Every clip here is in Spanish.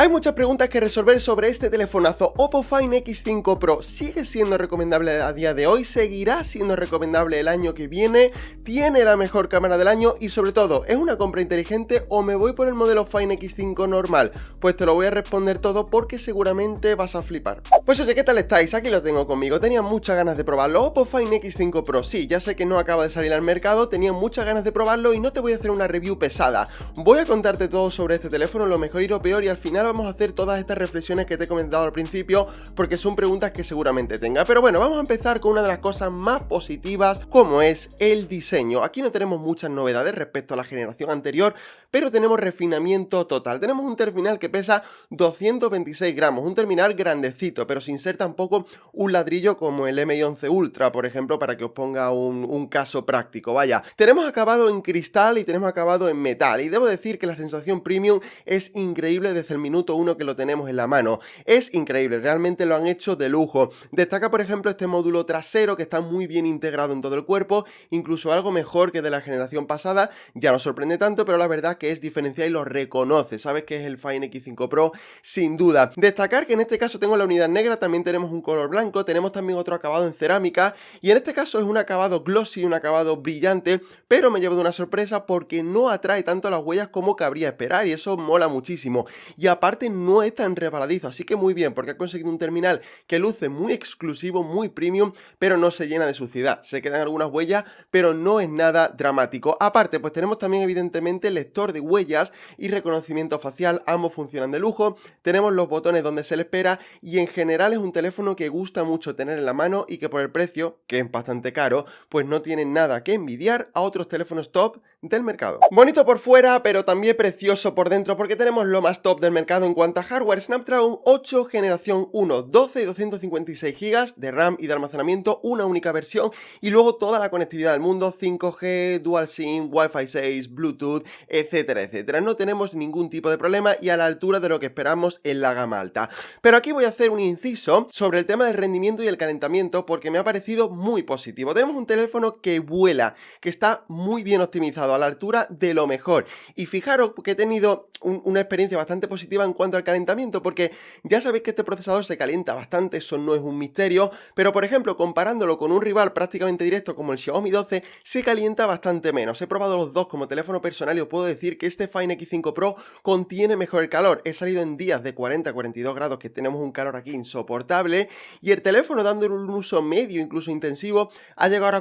Hay muchas preguntas que resolver sobre este telefonazo. Oppo Find X5 Pro sigue siendo recomendable a día de hoy, seguirá siendo recomendable el año que viene, tiene la mejor cámara del año y sobre todo, ¿es una compra inteligente o me voy por el modelo Find X5 normal? Pues te lo voy a responder todo porque seguramente vas a flipar. Pues oye, ¿qué tal estáis? Aquí lo tengo conmigo, tenía muchas ganas de probarlo. Oppo Find X5 Pro, sí, ya sé que no acaba de salir al mercado, tenía muchas ganas de probarlo y no te voy a hacer una review pesada. Voy a contarte todo sobre este teléfono, lo mejor y lo peor, y al final vamos a hacer todas estas reflexiones que te he comentado al principio porque son preguntas que seguramente tenga. Pero bueno, vamos a empezar con una de las cosas más positivas, como es el diseño. Aquí no tenemos muchas novedades respecto a la generación anterior, pero tenemos refinamiento total. Tenemos un terminal que pesa 226 gramos, un terminal grandecito, pero sin ser tampoco un ladrillo como el Mi 11 Ultra, por ejemplo, para que os ponga un caso práctico. Vaya, tenemos acabado en cristal y tenemos acabado en metal, y debo decir que la sensación premium es increíble desde el minuto 1 que lo tenemos en la mano. Es increíble, realmente lo han hecho de lujo. Destaca, por ejemplo, este módulo trasero que está muy bien integrado en todo el cuerpo, incluso algo mejor que de la generación pasada. Ya no sorprende tanto, pero la verdad que es diferencial y lo reconoce. Sabes que es el Find X5 Pro, sin duda. Destacar que en este caso tengo la unidad negra, también tenemos un color blanco, tenemos también otro acabado en cerámica, y en este caso es un acabado glossy, un acabado brillante, pero me llevo de una sorpresa porque no atrae tanto a las huellas como cabría esperar, y eso mola muchísimo. Y aparte no es tan reparadizo, así que muy bien, porque ha conseguido un terminal que luce muy exclusivo, muy premium, pero no se llena de suciedad. Se quedan algunas huellas, pero no es nada dramático. Aparte, pues tenemos también evidentemente lector de huellas y reconocimiento facial, ambos funcionan de lujo. Tenemos los botones donde se le espera y en general es un teléfono que gusta mucho tener en la mano y que por el precio, que es bastante caro, pues no tiene nada que envidiar a otros teléfonos top del mercado. Bonito por fuera, pero también precioso por dentro, porque tenemos lo más top del mercado en cuanto a hardware. Snapdragon 8 generación 1, 12 y 256 GB de RAM y de almacenamiento, una única versión, y luego toda la conectividad del mundo, 5G, Dual SIM, Wi-Fi 6, Bluetooth, etcétera, etcétera. No tenemos ningún tipo de problema y a la altura de lo que esperamos en la gama alta. Pero aquí voy a hacer un inciso sobre el tema del rendimiento y el calentamiento porque me ha parecido muy positivo. Tenemos un teléfono que vuela, que está muy bien optimizado, a la altura de lo mejor. Y fijaros que he tenido una experiencia bastante positiva en cuanto al calentamiento, porque ya sabéis que este procesador se calienta bastante, eso no es un misterio, pero por ejemplo, comparándolo con un rival prácticamente directo como el Xiaomi 12, se calienta bastante menos. He probado los dos como teléfono personal y os puedo decir que este Find X5 Pro contiene mejor el calor. He salido en días de 40 a 42 grados, que tenemos un calor aquí insoportable, y el teléfono, dándole un uso medio, incluso intensivo, ha llegado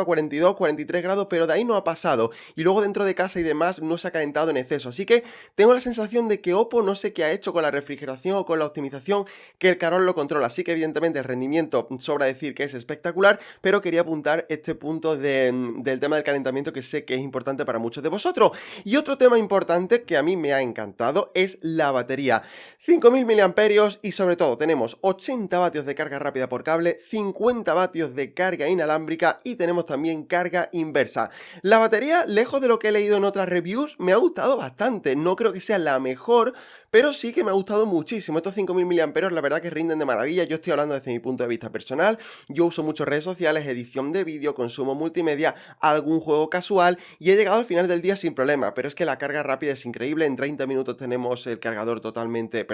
a 42, 43 grados, pero de ahí no ha pasado. Y luego dentro de casa y demás no se ha calentado en exceso, así que tengo la sensación de que Oppo no sé qué ha hecho con la refrigeración o con la optimización, que el calor lo controla. Así que evidentemente el rendimiento sobra decir que es espectacular, pero quería apuntar este punto del tema del calentamiento, que sé que es importante para muchos de vosotros. Y otro tema importante que a mí me ha encantado es la batería. 5000 mAh y sobre todo tenemos 80 vatios de carga rápida por cable, 50 vatios de carga inalámbrica y tenemos también carga inversa. La batería, lejos de lo que he leído en otras reviews, me ha gustado bastante. No creo que sea la mejor, pero sí que me ha gustado muchísimo. Estos 5000 mAh la verdad que rinden de maravilla. Yo estoy hablando desde mi punto de vista personal. Yo uso muchas redes sociales, edición de vídeo, consumo multimedia, algún juego casual y he llegado al final del día sin problema. Pero es que la carga rápida es increíble. En 30 minutos tenemos el cargador totalmente,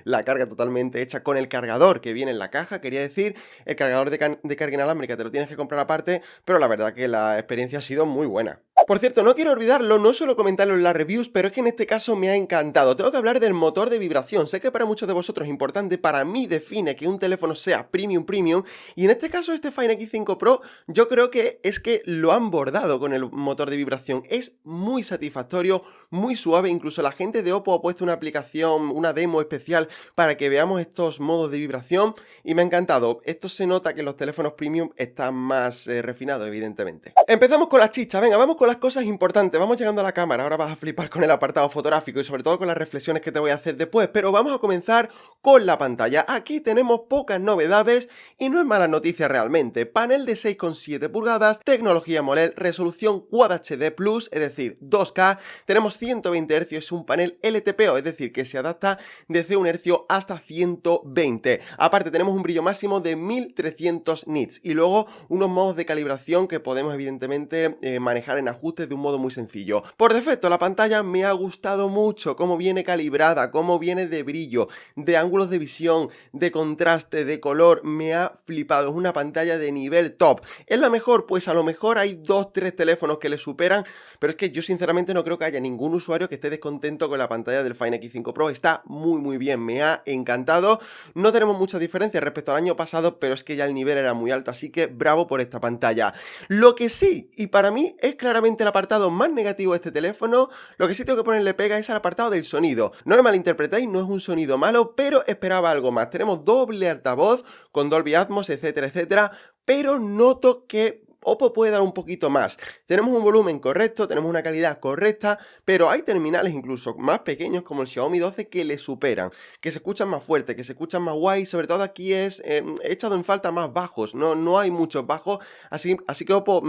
la carga totalmente hecha con el cargador que viene en la caja. Quería decir, el cargador de carga inalámbrica te lo tienes que comprar aparte, pero la verdad que la experiencia ha sido muy buena. Por cierto, no quiero olvidarlo, no suelo comentarlo en las reviews, pero es que en este caso me ha encantado. Tengo que hablar del motor de vibración. Sé que para muchos de vosotros es importante, para mí define que un teléfono sea premium, y en este caso este Find X5 Pro yo creo que es que lo han bordado con el motor de vibración. Es muy satisfactorio, muy suave, incluso la gente de Oppo ha puesto una aplicación, una demo especial para que veamos estos modos de vibración y me ha encantado. Esto se nota que los teléfonos premium están más refinados, evidentemente. Empezamos con las chichas, venga, vamos con las cosas importantes, vamos llegando a la cámara, ahora vas a flipar con el apartado fotográfico y sobre todo con las reflexiones que te voy a hacer después, pero vamos a comenzar con la pantalla. Aquí tenemos pocas novedades y no es mala noticia realmente. Panel de 6,7 pulgadas, tecnología AMOLED, resolución Quad HD+, es decir, 2K, tenemos 120 Hz, es un panel LTPO, es decir, que se adapta desde 1 Hz hasta 120. Aparte tenemos un brillo máximo de 1300 nits y luego unos modos de calibración que podemos evidentemente manejar en ajuste ajustes de un modo muy sencillo. Por defecto, la pantalla me ha gustado mucho, cómo viene calibrada, cómo viene de brillo, de ángulos de visión, de contraste, de color, me ha flipado. Es una pantalla de nivel top. ¿Es la mejor? Pues a lo mejor hay 2-3 teléfonos que le superan, pero es que yo sinceramente no creo que haya ningún usuario que esté descontento con la pantalla del Fine X5 Pro. Está muy bien, me ha encantado. No tenemos muchas diferencias respecto al año pasado, pero es que ya el nivel era muy alto, así que bravo por esta pantalla. Lo que sí, y para mí es claramente el apartado más negativo de este teléfono, lo que sí tengo que ponerle pega es al apartado del sonido. No me malinterpretéis, no es un sonido malo, pero esperaba algo más. Tenemos doble altavoz con Dolby Atmos, etcétera, pero noto que Oppo puede dar un poquito más. Tenemos un volumen correcto, tenemos una calidad correcta, pero hay terminales incluso más pequeños como el Xiaomi 12 que le superan, que se escuchan más fuerte, que se escuchan más guay. Sobre todo aquí he echado en falta más bajos, no hay muchos bajos, así que Oppo,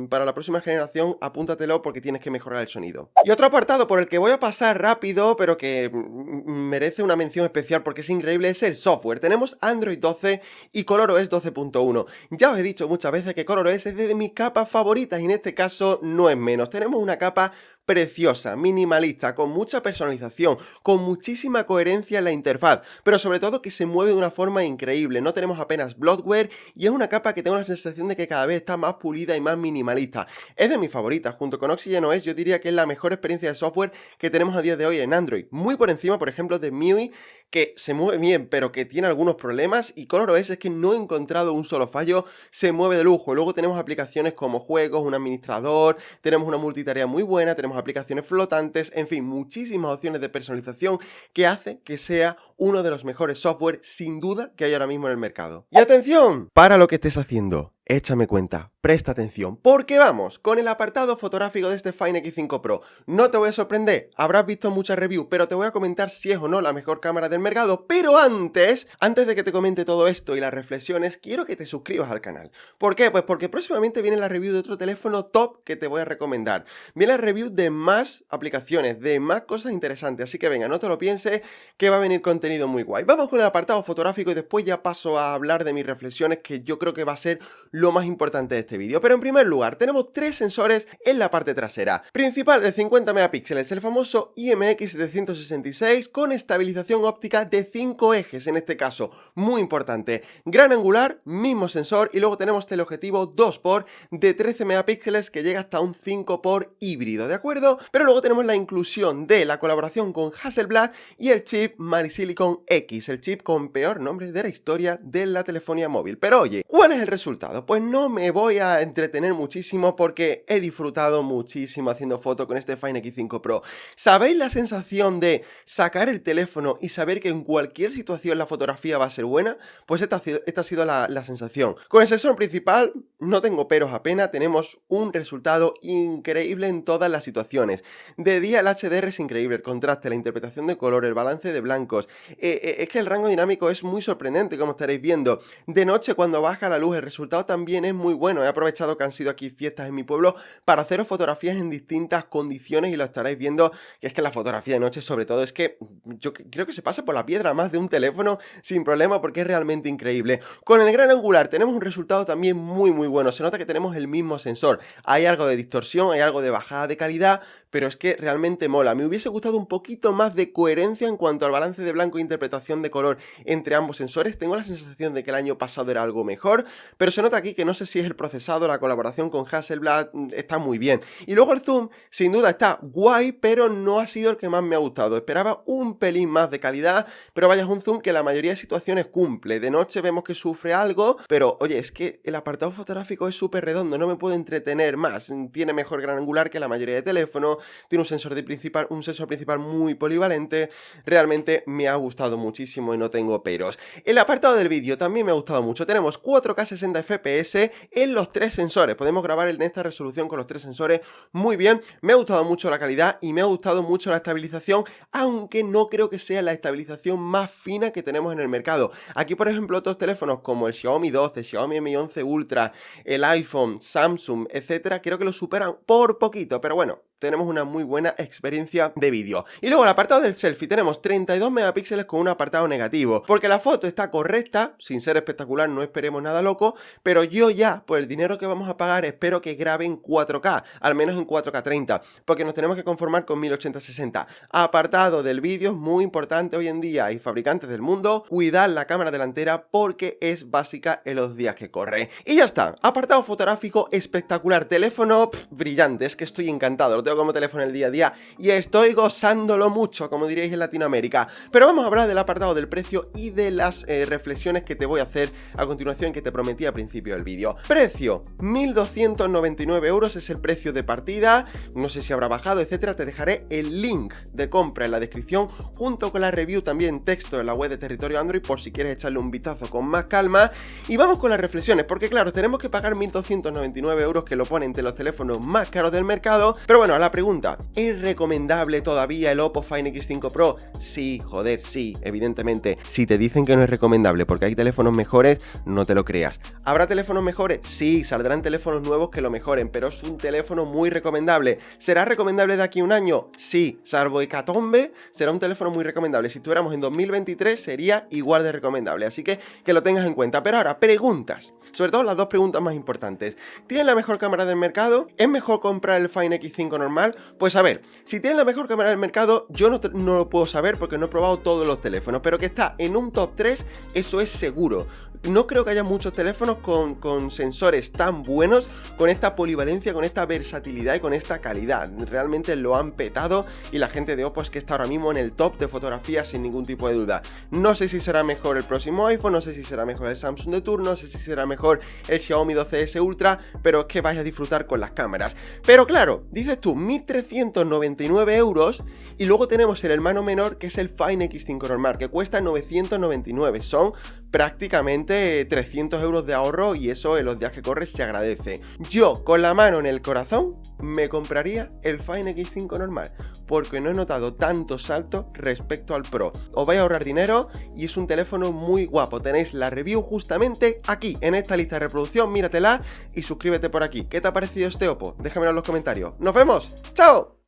para la próxima generación apúntatelo porque tienes que mejorar el sonido. Y otro apartado por el que voy a pasar rápido, pero que merece una mención especial porque es increíble, es el software. Tenemos Android 12 y ColorOS 12.1. Ya os he dicho muchas veces que ColorOS es de mis capas favoritas y en este caso no es menos. Tenemos una capa preciosa, minimalista, con mucha personalización, con muchísima coherencia en la interfaz, pero sobre todo que se mueve de una forma increíble. No tenemos apenas bloatware y es una capa que tengo la sensación de que cada vez está más pulida y más minimalista. Es de mis favoritas, junto con OxygenOS yo diría que es la mejor experiencia de software que tenemos a día de hoy en Android. Muy por encima, por ejemplo, de MIUI, que se mueve bien, pero que tiene algunos problemas, y ColorOS es que no he encontrado un solo fallo, se mueve de lujo. Luego tenemos aplicaciones como juegos, un administrador, tenemos una multitarea muy buena, tenemos aplicaciones flotantes, en fin, muchísimas opciones de personalización que hace que sea uno de los mejores software sin duda que hay ahora mismo en el mercado. Y atención, para lo que estés haciendo, échame cuenta, presta atención, porque vamos con el apartado fotográfico de este Fine X5 Pro. No te voy a sorprender, habrás visto muchas reviews, pero te voy a comentar si es o no la mejor cámara del mercado. Pero antes de que te comente todo esto y las reflexiones, quiero que te suscribas al canal. ¿Por qué? Pues porque próximamente viene la review de otro teléfono top que te voy a recomendar. Viene la review de más aplicaciones, de más cosas interesantes, así que venga, no te lo pienses, que va a venir contenido muy guay. Vamos con el apartado fotográfico y después ya paso a hablar de mis reflexiones, que yo creo que va a ser lo más importante de este vídeo. Pero en primer lugar, tenemos tres sensores en la parte trasera. Principal de 50 megapíxeles, el famoso IMX766 con estabilización óptica de 5 ejes, en este caso, muy importante. Gran angular, mismo sensor, y luego tenemos teleobjetivo 2x de 13 megapíxeles que llega hasta un 5x híbrido, ¿de acuerdo? Pero luego tenemos la inclusión de la colaboración con Hasselblad y el chip Marisilicon X, el chip con peor nombre de la historia de la telefonía móvil. Pero oye, ¿cuál es el resultado? Pues no me voy a entretener muchísimo porque he disfrutado muchísimo haciendo fotos con este Fine X5 Pro. ¿Sabéis la sensación de sacar el teléfono y saber que en cualquier situación la fotografía va a ser buena? Pues esta ha sido la sensación. Con el sensor principal no tengo peros apenas, tenemos un resultado increíble en todas las situaciones. De día el HDR es increíble, el contraste, la interpretación de color, el balance de blancos. Es que el rango dinámico es muy sorprendente, como estaréis viendo. De noche, cuando baja la luz, el resultado también es muy bueno. He aprovechado que han sido aquí fiestas en mi pueblo para haceros fotografías en distintas condiciones y lo estaréis viendo, que es que la fotografía de noche sobre todo es que yo creo que se pasa por la piedra más de un teléfono sin problema porque es realmente increíble. Con el gran angular tenemos un resultado también muy bueno, se nota que tenemos el mismo sensor, hay algo de distorsión, hay algo de bajada de calidad, pero es que realmente mola. Me hubiese gustado un poquito más de coherencia en cuanto al balance de blanco e interpretación de color entre ambos sensores. Tengo la sensación de que el año pasado era algo mejor, pero se nota aquí que no sé si es el procesado, la colaboración con Hasselblad, está muy bien. Y luego el zoom, sin duda está guay, pero no ha sido el que más me ha gustado. Esperaba un pelín más de calidad, pero vaya, es un zoom que en la mayoría de situaciones cumple. De noche vemos que sufre algo, pero oye, es que el apartado fotográfico es súper redondo, no me puedo entretener más. Tiene mejor gran angular que la mayoría de teléfonos, tiene un sensor principal muy polivalente. Realmente me ha gustado muchísimo y no tengo peros. El apartado del vídeo también me ha gustado mucho. Tenemos 4K 60 FPS en los tres sensores. Podemos grabar en esta resolución con los tres sensores muy bien. Me ha gustado mucho la calidad y me ha gustado mucho la estabilización, aunque no creo que sea la estabilización más fina que tenemos en el mercado. Aquí, por ejemplo, otros teléfonos como el Xiaomi 12, Xiaomi Mi 11 Ultra, el iPhone, Samsung, etcétera, creo que lo superan por poquito, pero bueno, tenemos una muy buena experiencia de vídeo. Y luego el apartado del selfie, tenemos 32 megapíxeles con un apartado negativo, porque la foto está correcta, sin ser espectacular, no esperemos nada loco, pero yo ya, por el dinero que vamos a pagar, espero que grabe en 4K, al menos en 4K30, porque nos tenemos que conformar con 1080-60. Apartado del vídeo, es muy importante hoy en día, y fabricantes del mundo, cuidar la cámara delantera porque es básica en los días que corre. Y ya está, apartado fotográfico espectacular, teléfono brillante, es que estoy encantado, lo tengo como teléfono en el día a día y estoy gozándolo mucho, como diríais en Latinoamérica. Pero vamos a hablar del apartado del precio y de las reflexiones que te voy a hacer a continuación, que te prometí al principio del vídeo. Precio, 1.299 euros es el precio de partida, no sé si habrá bajado, etcétera. Te dejaré el link de compra en la descripción, junto con la review también en texto en la web de Territorio Android, por si quieres echarle un vistazo con más calma. Y vamos con las reflexiones, porque claro, tenemos que pagar 1.299 euros, que lo pone entre los teléfonos más caros del mercado. Pero bueno, a la pregunta, ¿es recomendable todavía el Oppo Find X5 Pro? Sí, joder, sí, evidentemente. Si te dicen que no es recomendable porque hay teléfonos mejores, no te lo creas. ¿Habrá teléfonos mejores? Sí, saldrán teléfonos nuevos que lo mejoren, pero es un teléfono muy recomendable. ¿Será recomendable de aquí a un año? Sí, salvo hecatombe, será un teléfono muy recomendable. Si estuviéramos en 2023 sería igual de recomendable, así que lo tengas en cuenta. Pero ahora, preguntas, sobre todo las dos preguntas más importantes. ¿Tiene la mejor cámara del mercado? ¿Es mejor comprar el Find X5 normal? Pues a ver, si tiene la mejor cámara del mercado, yo no lo puedo saber porque no he probado todos los teléfonos, pero que está en un top 3, eso es seguro. No creo que haya muchos teléfonos con sensores tan buenos, con esta polivalencia, con esta versatilidad y con esta calidad. Realmente lo han petado y la gente de Oppo es que está ahora mismo en el top de fotografía sin ningún tipo de duda. No sé si será mejor el próximo iPhone, no sé si será mejor el Samsung de turno, no sé si será mejor el Xiaomi 12S Ultra, pero es que vais a disfrutar con las cámaras. Pero claro, dices tú, 1.399 euros y luego tenemos el hermano menor, que es el Find X5 normal, que cuesta 999, son prácticamente 300 euros de ahorro y eso en los días que corres se agradece. Yo, con la mano en el corazón, me compraría el Find X5 normal, porque no he notado tanto salto respecto al Pro. Os vais a ahorrar dinero y es un teléfono muy guapo. Tenéis la review justamente aquí, en esta lista de reproducción, míratela y suscríbete por aquí. ¿Qué te ha parecido este Oppo? Déjamelo en los comentarios. ¡Nos vemos! ¡Chao!